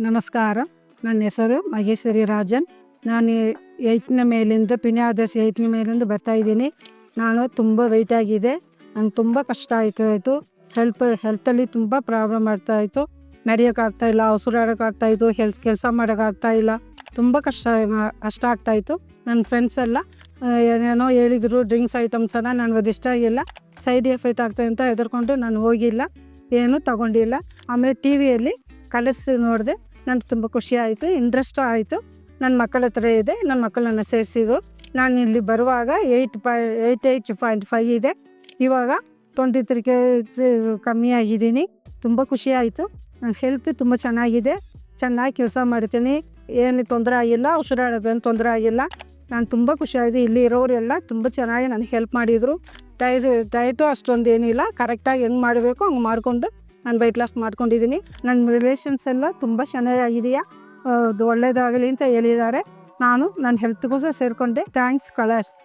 ನಮಸ್ಕಾರ. ನನ್ನ ಹೆಸರು ಮಹೇಶ್ವರಿ ರಾಜನ್. ನಾನು 8ನೇ ಮೇಲಿಂದ ಪಿನ್ಯಾದರ್ಶಿ 8ನೇ ಮೇಲಿಂದ ಬರ್ತಾಯಿದ್ದೀನಿ. ನಾನು ತುಂಬ ವೆಯ್ಟ್ ಆಗಿದೆ. ನಂಗೆ ತುಂಬ ಕಷ್ಟ ಆಯಿತು. ಹೆಲ್ತಲ್ಲಿ ತುಂಬ ಪ್ರಾಬ್ಲಮ್ ಆಗ್ತಾಯಿತ್ತು. ನಡೆಯೋಕ್ಕಾಗ್ತಾಯಿಲ್ಲ, ಉಸಿರಾಡೋಕ್ಕಾಗ್ತಾಯಿತ್ತು, ಕೆಲಸ ಮಾಡೋಕ್ಕಾಗ್ತಾಯಿಲ್ಲ. ತುಂಬ ಕಷ್ಟ ಆಗ್ತಾಯಿತ್ತು. ನನ್ನ ಫ್ರೆಂಡ್ಸ್ ಎಲ್ಲ ಏನೇನೋ ಹೇಳಿದರು, ಡ್ರಿಂಕ್ಸ್ ಐಟಮ್ಸನ್ನು ನನಗೆ ಅದು ಇಷ್ಟ ಆಗಿಲ್ಲ. ಸೈಡ್ ಎಫೆಕ್ಟ್ ಆಗ್ತಾಯಿ ಅಂತ ಹೆದರ್ಕೊಂಡು ನಾನು ಹೋಗಿಲ್ಲ, ಏನೂ ತಗೊಂಡಿಲ್ಲ. ಆಮೇಲೆ ಟಿ ವಿಯಲ್ಲಿ ಕಲರ್ಸ್ ನೋಡಿದೆ, ನನಗೆ ತುಂಬ ಖುಷಿ ಆಯಿತು, ಇಂಟ್ರೆಸ್ಟು ಆಯಿತು. ನನ್ನ ಮಕ್ಕಳ ಹತ್ರ ಇದೆ, ನನ್ನ ಮಕ್ಕಳನ್ನು ಸೇರಿಸಿದ್ರು. ನಾನು ಇಲ್ಲಿ ಬರುವಾಗ 88.5 ಇದೆ. ಇವಾಗ 23 kg ಕಮ್ಮಿ ಆಗಿದ್ದೀನಿ. ತುಂಬ ಖುಷಿ ಆಯಿತು. ನನ್ನ ಹೆಲ್ತ್ ತುಂಬ ಚೆನ್ನಾಗಿದೆ, ಚೆನ್ನಾಗಿ ಕೆಲಸ ಮಾಡ್ತೀನಿ, ಏನು ತೊಂದರೆ ಆಗಿಲ್ಲ, ಉಸಿರಾಡೋದೇನು ತೊಂದರೆ ಆಗಿಲ್ಲ. ನಾನು ತುಂಬ ಖುಷಿಯಾಗಿದೆ. ಇಲ್ಲಿ ಇರೋರೆಲ್ಲ ತುಂಬ ಚೆನ್ನಾಗಿ ನನಗೆ ಹೆಲ್ಪ್ ಮಾಡಿದರು. ಡಯಟು ಅಷ್ಟೊಂದು ಏನಿಲ್ಲ, ಕರೆಕ್ಟಾಗಿ ಹೆಂಗೆ ಮಾಡಬೇಕು ಹಂಗೆ ಮಾಡಿಕೊಂಡು ನಾನು ವೆಯ್ಟ್ ಲಾಸ್ ಮಾಡ್ಕೊಂಡಿದ್ದೀನಿ. ನನ್ನ ರಿಲೇಷನ್ಸ್ ಎಲ್ಲ ತುಂಬ ಚೆನ್ನಾಗಿದೆಯಾ, ಅದು ಒಳ್ಳೆಯದಾಗಲಿ ಅಂತ ಹೇಳಿದ್ದಾರೆ. ನಾನು ನನ್ನ ಹೆಲ್ತ್ಗೋಸ್ಕರ ಸೇರಿಕೊಂಡೆ. Thanks colours.